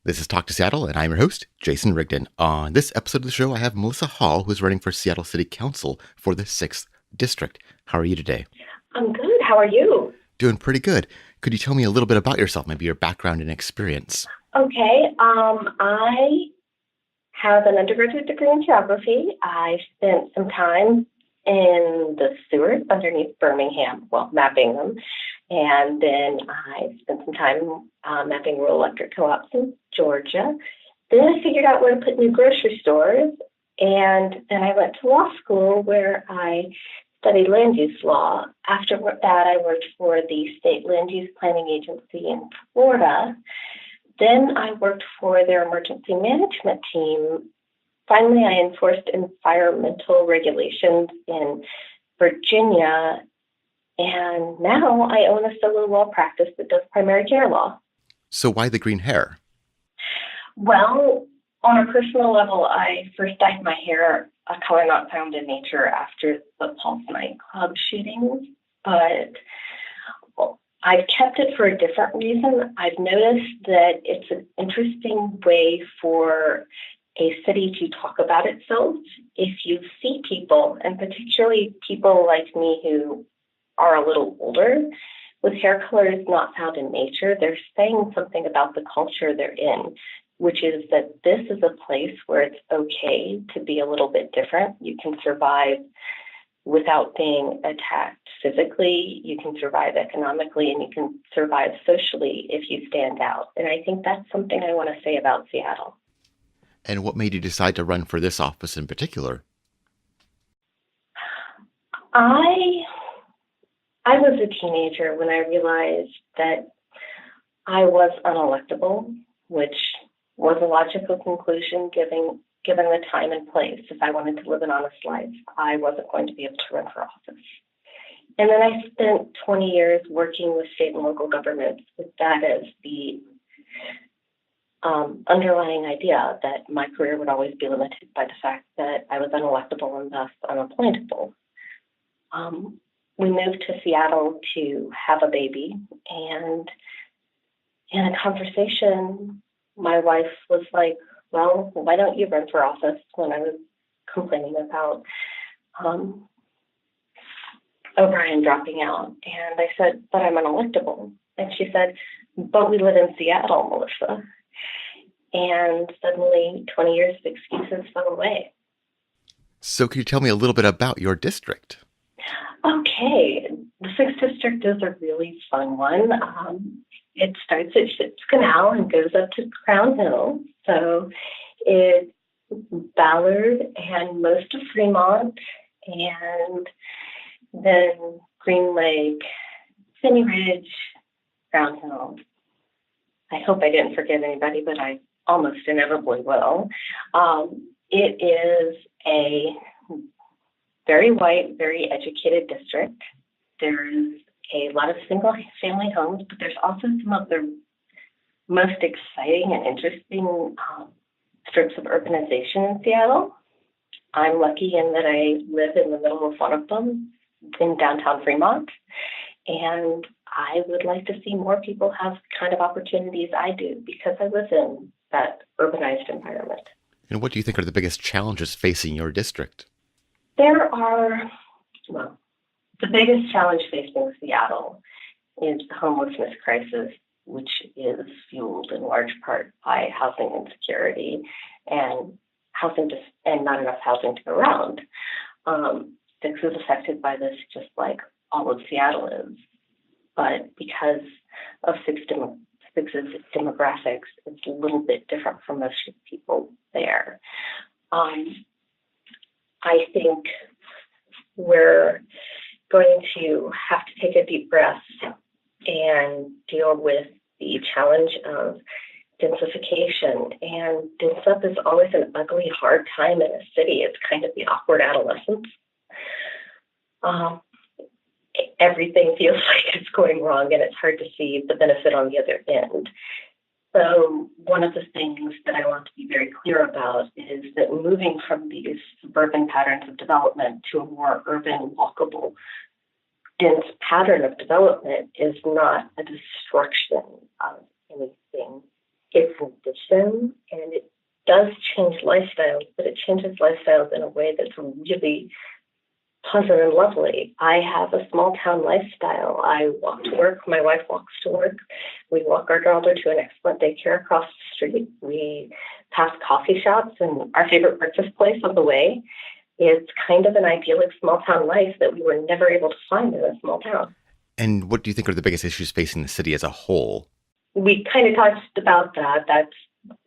This is Talk to Seattle, and I'm your host, Jason Rigden. On this episode of the show, I have Melissa Hall, who's running for Seattle City Council for the 6th District. How are you today? I'm good. How are you? Doing pretty good. Could you tell me a little bit about yourself, maybe your background and experience? Okay. I have an undergraduate degree in geography. I spent some time in the sewers underneath Birmingham, mapping them. And then I spent some time mapping rural electric co-ops in Georgia. Then I figured out where to put new grocery stores. And then I went to law school where I studied land use law. After that, I worked for the State Land Use Planning Agency in Florida. Then I worked for their emergency management team. Finally, I enforced environmental regulations in Virginia. And now I own a solo law practice that does primary care law. So why the green hair? Well, on a personal level, I first dyed my hair a color not found in nature after the Pulse nightclub shootings, but I've kept it for a different reason. I've noticed that it's an interesting way for a city to talk about itself. If you see people, and particularly people like me who are a little older, with hair colors not found in nature, they're saying something about the culture they're in, which is that this is a place where it's okay to be a little bit different. You can survive without being attacked physically, you can survive economically, and you can survive socially if you stand out. And I think that's something I want to say about Seattle. And what made you decide to run for this office in particular? I was a teenager when I realized that I was unelectable, which was a logical conclusion given the time and place. If I wanted to live an honest life, I wasn't going to be able to run for office. And then I spent 20 years working with state and local governments with that as the underlying idea that my career would always be limited by the fact that I was unelectable and thus unappointable. We moved to Seattle to have a baby, and in a conversation, my wife was like, well, why don't you run for office, when I was complaining about O'Brien dropping out. And I said, but I'm unelectable. And she said, but we live in Seattle, Melissa. And suddenly 20 years of excuses fell away. So could you tell me a little bit about your district? Okay, the 6th District is a really fun one. It starts at Ship's Canal and goes up to Crown Hill. So it's Ballard and most of Fremont, and then Green Lake, Phinney Ridge, Crown Hill. I hope I didn't forget anybody, but I almost inevitably will. It is a very white, very educated district. There's a lot of single-family homes, but there's also some of the most exciting and interesting strips of urbanization in Seattle. I'm lucky in that I live in the middle of one of them in downtown Fremont, and I would like to see more people have the kind of opportunities I do because I live in that urbanized environment. And what do you think are the biggest challenges facing your district? The biggest challenge facing Seattle is the homelessness crisis, which is fueled in large part by housing insecurity and not enough housing to go around. This is affected by this just like all of Seattle is. But because of Six's demographics, it's a little bit different from most people there. I think we're going to have to take a deep breath and deal with the challenge of densification. And dense up is always an ugly, hard time in a city. It's kind of the awkward adolescence. Everything feels like it's going wrong, and it's hard to see the benefit on the other end. So one of the things that I want to be very clear about is that moving from these suburban patterns of development to a more urban, walkable, dense pattern of development is not a destruction of anything It's an addition, and it does change lifestyles, but it changes lifestyles in a way that's really pleasant and lovely. I have a small town lifestyle. I walk to work. My wife walks to work. We walk our daughter to an excellent daycare across the street. We pass coffee shops and our favorite breakfast place on the way. It's kind of an idyllic small town life that we were never able to find in a small town. And what do you think are the biggest issues facing the city as a whole? We kind of talked about that. That's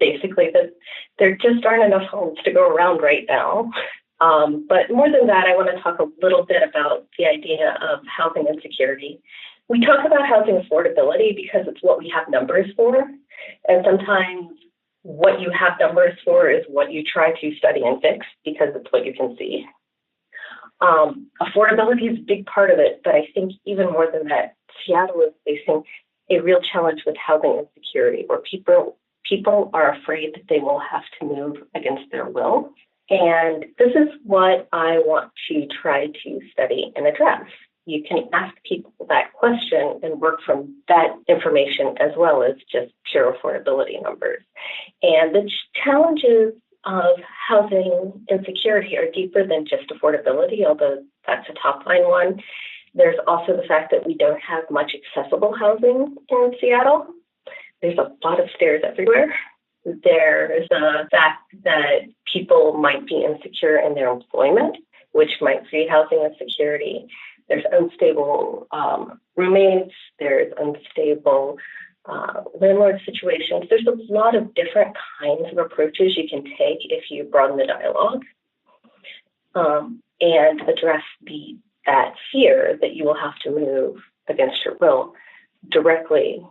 basically that there just aren't enough homes to go around right now. But more than that, I want to talk a little bit about the idea of housing insecurity. We talk about housing affordability because it's what we have numbers for. And sometimes what you have numbers for is what you try to study and fix because it's what you can see. Affordability is a big part of it, but I think even more than that, Seattle is facing a real challenge with housing insecurity, where people are afraid that they will have to move against their will. And this is what I want to try to study and address. You can ask people that question and work from that information as well as just pure affordability numbers. And the challenges of housing insecurity are deeper than just affordability, although that's a top line one. There's also the fact that we don't have much accessible housing in Seattle. There's a lot of stairs everywhere. There's the fact that people might be insecure in their employment, which might create housing insecurity. There's unstable roommates. There's unstable landlord situations. There's a lot of different kinds of approaches you can take if you broaden the dialogue and address that fear that you will have to move against your will directly,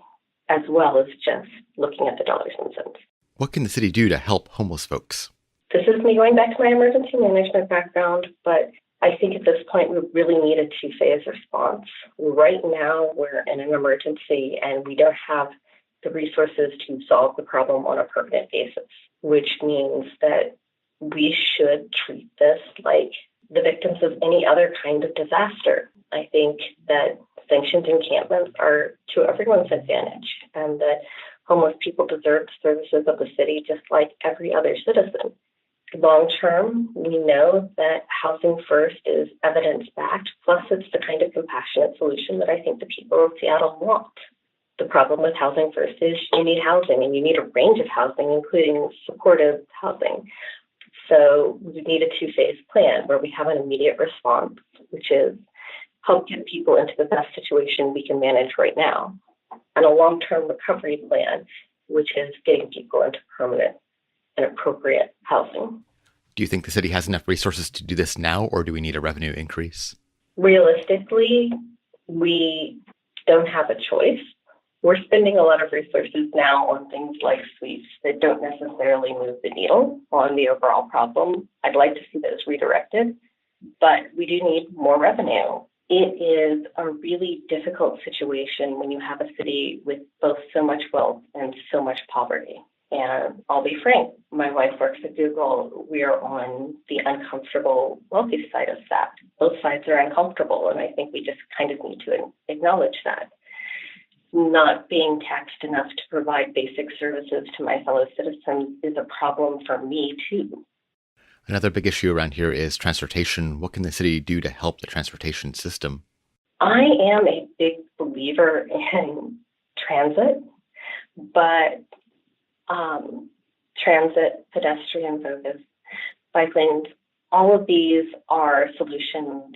as well as just looking at the dollars and cents. What can the city do to help homeless folks? This is me going back to my emergency management background, but I think at this point we really need a two-phase response. Right now we're in an emergency and we don't have the resources to solve the problem on a permanent basis, which means that we should treat this like the victims of any other kind of disaster. I think that sanctioned encampments are to everyone's advantage, and that homeless people deserve the services of the city just like every other citizen. Long term, we know that housing first is evidence-backed, plus it's the kind of compassionate solution that I think the people of Seattle want. The problem with housing first is you need housing, and you need a range of housing, including supportive housing. So we need a two-phase plan where we have an immediate response, which is help get people into the best situation we can manage right now, and a long-term recovery plan, which is getting people into permanent and appropriate housing. Do you think the city has enough resources to do this now, or do we need a revenue increase? Realistically, we don't have a choice. We're spending a lot of resources now on things like sweeps that don't necessarily move the needle on the overall problem. I'd like to see those redirected, but we do need more revenue. It is a really difficult situation when you have a city with both so much wealth and so much poverty. And I'll be frank, my wife works at Google. We are on the uncomfortable wealthy side of that. Both sides are uncomfortable, and I think we just kind of need to acknowledge that. Not being taxed enough to provide basic services to my fellow citizens is a problem for me, too. Another big issue around here is transportation. What can the city do to help the transportation system? I am a big believer in transit, but transit, pedestrian focus, bike lanes, all of these are solutions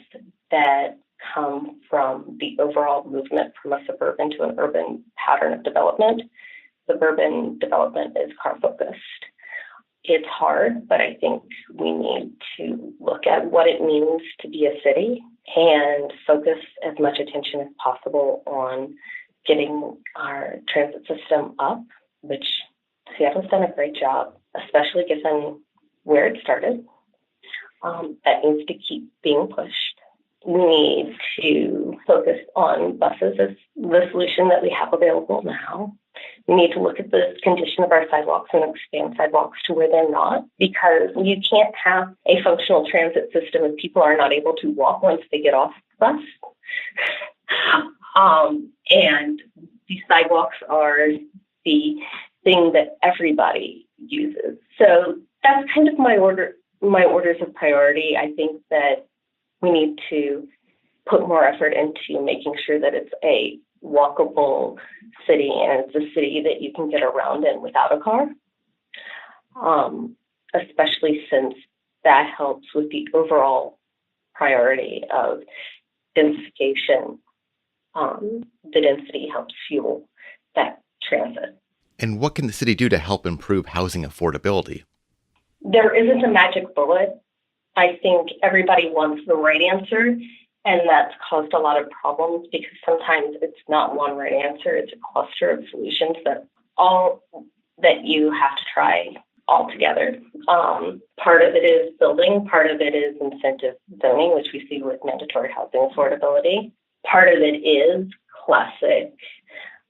that come from the overall movement from a suburban to an urban pattern of development. Suburban development is car-focused. It's hard, but I think we need to look at what it means to be a city and focus as much attention as possible on getting our transit system up, which Seattle's done a great job, especially given where it started. That needs to keep being pushed. We need to focus on buses as the solution that we have available now. We need to look at the condition of our sidewalks and expand sidewalks to where they're not, because you can't have a functional transit system if people are not able to walk once they get off the bus. And these sidewalks are the thing that everybody uses. So that's kind of my orders of priority. I think that we need to put more effort into making sure that it's a walkable city and it's a city that you can get around in without a car, especially since that helps with the overall priority of densification. The density helps fuel that transit. And what can the city do to help improve housing affordability? There isn't a magic bullet. I think everybody wants the right answer, and that's caused a lot of problems because sometimes it's not one right answer. It's a cluster of solutions that you have to try all together. Part of it is building, part of it is incentive zoning, which we see with mandatory housing affordability. Part of it is classic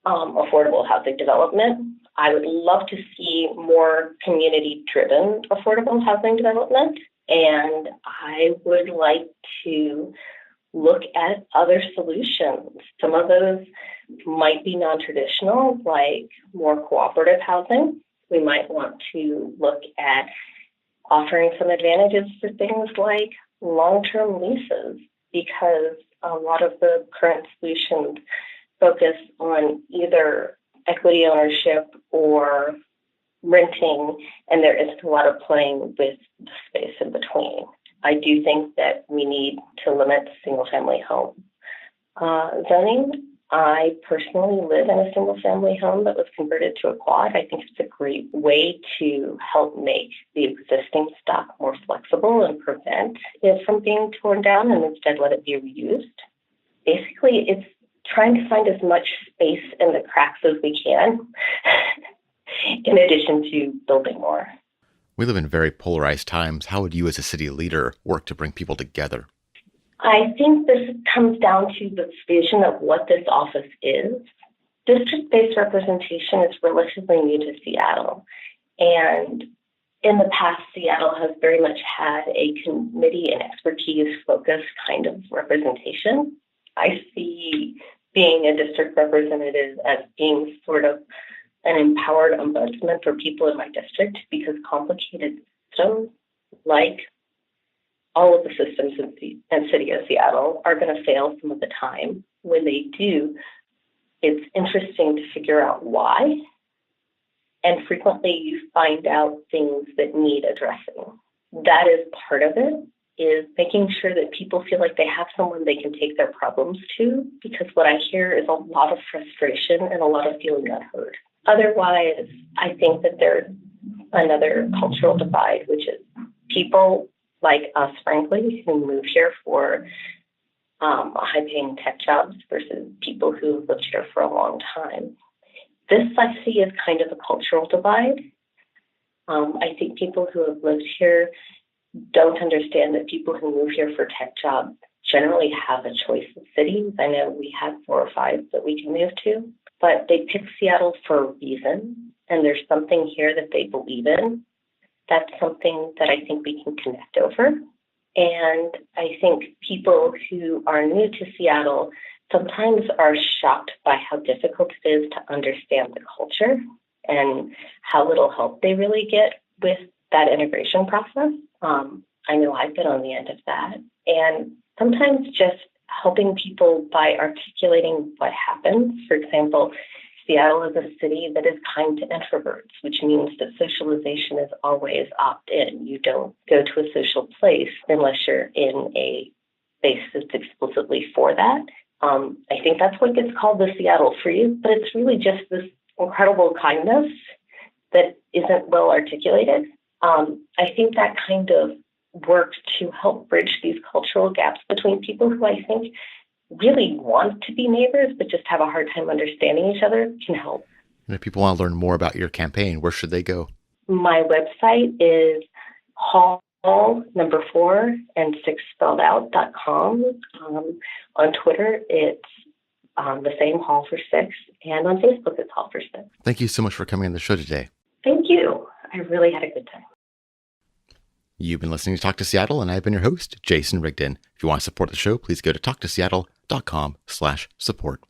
affordable housing development. I would love to see more community-driven affordable housing development, and I would like to look at other solutions. Some of those might be non-traditional, like more cooperative housing. We might want to look at offering some advantages for things like long-term leases, because a lot of the current solutions focus on either equity ownership or renting, and there isn't a lot of playing with the space in between. I do think that we need to limit single-family home zoning. I personally live in a single-family home that was converted to a quad. I think it's a great way to help make the existing stock more flexible and prevent it from being torn down and instead let it be reused. Basically, it's trying to find as much space in the cracks as we can, in addition to building more. We live in very polarized times. How would you as a city leader work to bring people together? I think this comes down to the vision of what this office is. District-based representation is relatively new to Seattle. And in the past, Seattle has very much had a committee and expertise-focused kind of representation. I see being a district representative as being sort of an empowered ombudsman for people in my district, because complicated systems like all of the systems in the city of Seattle are going to fail some of the time. When they do, it's interesting to figure out why. And frequently you find out things that need addressing. That is part of it, is making sure that people feel like they have someone they can take their problems to, because what I hear is a lot of frustration and a lot of feeling unheard. Otherwise, I think that there's another cultural divide, which is people like us, frankly, who move here for high-paying tech jobs versus people who have lived here for a long time. This, I see, is kind of a cultural divide. I think people who have lived here don't understand that people who move here for tech jobs generally have a choice of cities. I know we have 4 or 5 that we can move to, but they pick Seattle for a reason, and there's something here that they believe in. That's something that I think we can connect over. And I think people who are new to Seattle sometimes are shocked by how difficult it is to understand the culture and how little help they really get with that integration process. I know I've been on the end of that. And sometimes just helping people by articulating what happens. For example, Seattle is a city that is kind to introverts, which means that socialization is always opt-in. You don't go to a social place unless you're in a space that's explicitly for that. I think that's what gets called the Seattle Freeze, but it's really just this incredible kindness that isn't well articulated. I think that kind of works to help bridge these cultural gaps between people who I think really want to be neighbors but just have a hard time understanding each other can help. And if people want to learn more about your campaign, where should they go? My website is hall, number 4 and 6 spelled out.com. On Twitter, it's the same Hall for 6, and on Facebook, it's Hall for 6. Thank you so much for coming on the show today. Thank you. I really had a good time. You've been listening to Talk to Seattle, and I've been your host, Jason Rigden. If you want to support the show, please go to talktoseattle.com/support.